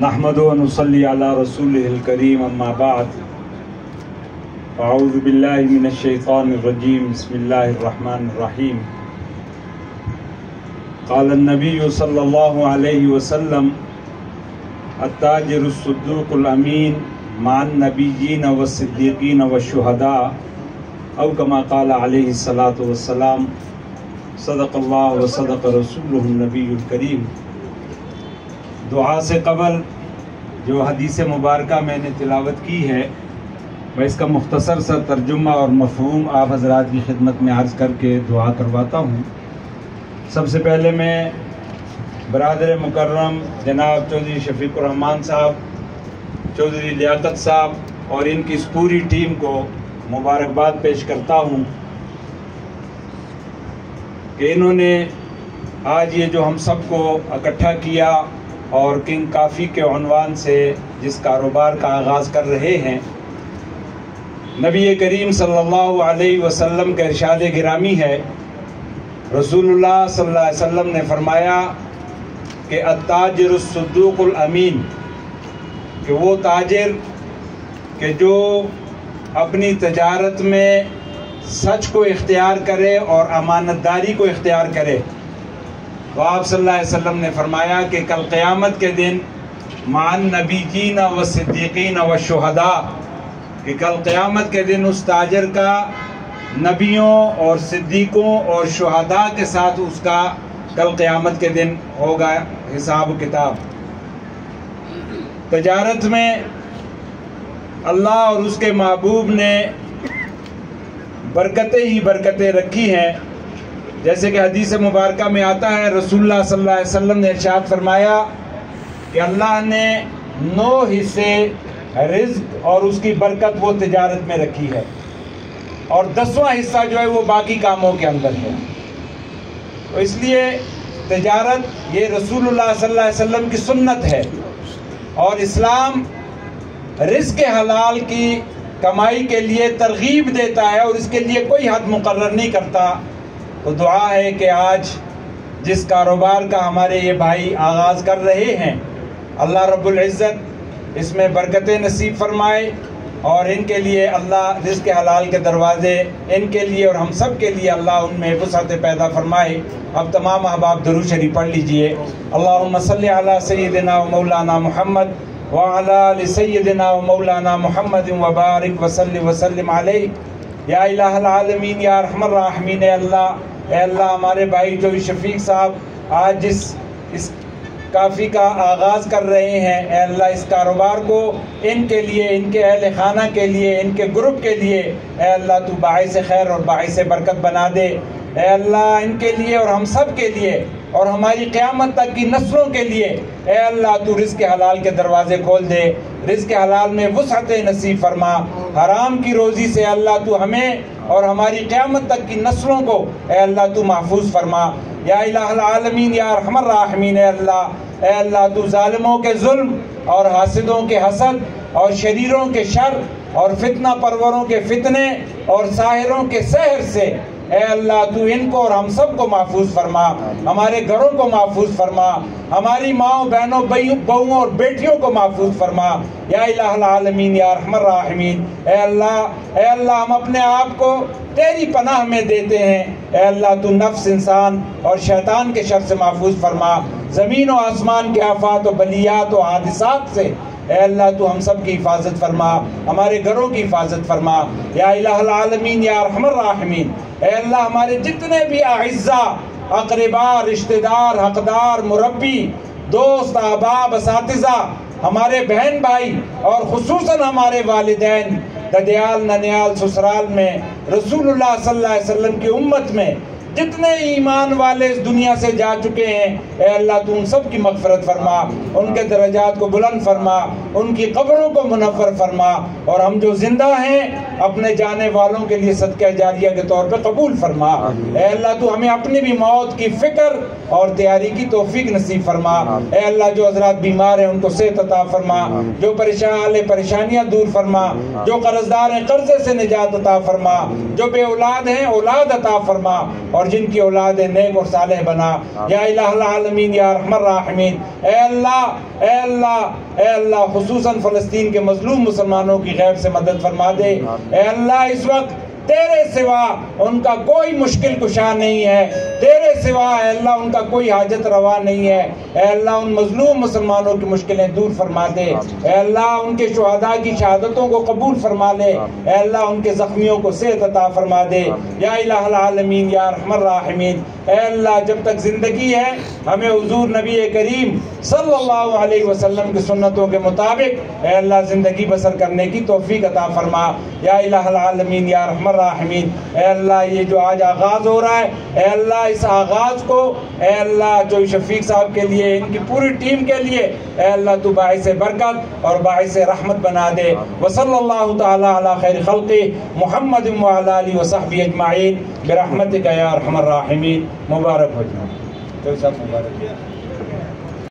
نحمدہ و نصلی علی رسولہ الکریم اما بعد اعوذ باللہ من الشیطان الرجیم بسم اللہ الرحمن الرحیم قال النبی صلی اللہ علیہ وسلم التاجر الصدوق الامین مع النبیین والصدیقین والشہداء او کما قال علیہ الصلاۃ والسلام صدق اللہ و صدق رسولہ النبی الکریم۔ دعا سے قبل جو حدیث مبارکہ میں نے تلاوت کی ہے میں اس کا مختصر سا ترجمہ اور مفہوم آپ حضرات کی خدمت میں عرض کر کے دعا کرواتا ہوں۔ سب سے پہلے میں برادر مکرم جناب چودھری شفیق الرحمان صاحب، چودھری لیاقت صاحب اور ان کی اس پوری ٹیم کو مبارکباد پیش کرتا ہوں کہ انہوں نے آج یہ جو ہم سب کو اکٹھا کیا اور کنگ کافی کے عنوان سے جس کاروبار کا آغاز کر رہے ہیں، نبی کریم صلی اللہ علیہ وسلم کا ارشاد گرامی ہے، رسول اللہ صلی اللہ علیہ وسلم نے فرمایا کہ التاجر الصدوق الامین، کہ وہ تاجر کہ جو اپنی تجارت میں سچ کو اختیار کرے اور امانت داری کو اختیار کرے۔ تو آپ صلی اللہ علیہ وسلم نے فرمایا کہ کل قیامت کے دن مع النبیین والصدیقین والشہداء، کہ کل قیامت کے دن اس تاجر کا نبیوں اور صدیقوں اور شہداء کے ساتھ اس کا کل قیامت کے دن ہوگا حساب و کتاب۔ تجارت میں اللہ اور اس کے محبوب نے برکتیں ہی برکتیں رکھی ہیں، جیسے کہ حدیث مبارکہ میں آتا ہے، رسول اللہ صلی اللہ علیہ وسلم نے ارشاد فرمایا کہ اللہ نے 9 حصے رزق اور اس کی برکت وہ تجارت میں رکھی ہے، اور 10واں حصہ جو ہے وہ باقی کاموں کے اندر ہے۔ تو اس لیے تجارت یہ رسول اللہ صلی اللہ علیہ وسلم کی سنت ہے، اور اسلام رزق حلال کی کمائی کے لیے ترغیب دیتا ہے اور اس کے لیے کوئی حد مقرر نہیں کرتا۔ تو دعا ہے کہ آج جس کاروبار کا ہمارے یہ بھائی آغاز کر رہے ہیں، اللہ رب العزت اس میں برکتیں نصیب فرمائے، اور ان کے لیے اللہ رزق حلال کے دروازے ان کے لیے اور ہم سب کے لیے اللہ ان میں وسعت پیدا فرمائے۔ اب تمام احباب درود شریف پڑھ لیجئے۔ اللہم صلی علی سیدنا و مولانا محمد وعلی آل سیدنا و مولانا محمد وبارک وسلم علیہ یا الہ العالمین یا ارحم الراحمین۔ اے اللہ ہمارے بھائی جو شفیق صاحب آج اس کافی کا آغاز کر رہے ہیں، اے اللہ اس کاروبار کو ان کے لیے، ان کے اہل خانہ کے لیے، ان کے گروپ کے لیے اے اللہ تو باعث خیر اور باعث برکت بنا دے۔ اے اللہ ان کے لیے اور ہم سب کے لیے اور ہماری قیامت تک کی نسلوں کے لیے اے اللہ تو رزق حلال کے دروازے کھول دے، رزق حلال میں وسعت نصیب فرما، حرام کی روزی سے اللہ تو ہمیں اور ہماری قیامت تک کی نسلوں کو اے اللہ تو محفوظ فرما یا الہ العالمین یا ارحم الراحمین۔ اے اللہ تو ظالموں کے ظلم اور حاسدوں کے حسد اور شریروں کے شر اور فتنہ پروروں کے فتنے اور ساحروں کے سحر سے اے اللہ تو ان کو اور ہم سب کو محفوظ فرما، ہمارے گھروں کو محفوظ فرما، ہماری ماؤں بہنوں بہوؤں اور بیٹیوں کو محفوظ فرما یا الہ العالمین یا ارحم الراحمین۔ اے اللہ ہم اپنے آپ کو تیری پناہ میں دیتے ہیں، اے اللہ تو نفس، انسان اور شیطان کے شر سے محفوظ فرما، زمین و آسمان کے آفات و بلیات و حادثات سے اے اللہ تو ہم سب کی حفاظت فرما، ہمارے گھروں کی حفاظت فرما یا الہ العالمین یا ارحم الراحمین۔ اے اللہ ہمارے جتنے بھی اعزاء، اقرباء، رشتہ دار، حقدار، مربی، دوست، احباب، اساتذہ، ہمارے بہن بھائی اور خصوصاً ہمارے والدین ددیال، ننیال، سسرال میں رسول اللہ صلی اللہ علیہ وسلم کی امت میں جتنے ایمان والے اس دنیا سے جا چکے ہیں اے اللہ تو ان سب کی مغفرت فرما، ان کے درجات کو بلند فرما، ان کی قبروں کو منور فرما، اور ہم جو زندہ ہیں اپنے جانے والوں کے لیے صدقہ جاریہ کے طور پہ قبول فرما۔ اے اللہ تو ہمیں اپنی بھی موت کی فکر اور تیاری کی توفیق نصیب فرما۔ اے اللہ جو حضرات بیمار ہیں ان کو صحت عطا فرما، جو پریشانیاں دور فرما، جو قرضدار ہیں قرضے سے نجات عطا فرما، جو بے اولاد ہیں اولاد عطا فرما، اور جن کی اولاد نیک اور صالح بنا یا الہ العالمین یا ارحم الراحمین۔ اے اللہ اے اللہ اے اللہ خصوصاً فلسطین کے مظلوم مسلمانوں کی غیب سے مدد فرما دے۔ اے اللہ اس وقت تیرے سوا ان کا کوئی مشکل کشا نہیں ہے، تیرے سوا اے اللہ ان کا کوئی حاجت روا نہیں ہے۔ اے اللہ ان مظلوم مسلمانوں کی مشکلیں دور فرما دے۔ اے اللہ ان کے شہداء کی شہادتوں کو قبول فرما لے۔ اے اللہ ان کے زخمیوں کو صحت عطا فرما دے یا الہ العالمین یا ارحم الراحمین۔ اے اللہ جب تک زندگی ہے ہمیں حضور نبی کریم صلی اللہ علیہ وسلم کی سنتوں کے مطابق اے اللہ زندگی بسر کرنے کی توفیق عطا فرما یا الہ العالمین یا ارحم الراحمین۔ اے اللہ یہ جو آج آغاز ہو رہا ہے اے اللہ اس آغاز کو اے اللہ جو شفیق صاحب کے لیے ان کی پوری ٹیم کے لیے اے اللہ تو باعث برکت اور باعث رحمت بنا دے۔ وصلی اللہ تعالی علی خیر خلقہ محمد وعلی آلہ وصحبہ اجمعین برحمتک یا ارحم الراحمین۔ مبارک ہو جائے۔ مبارک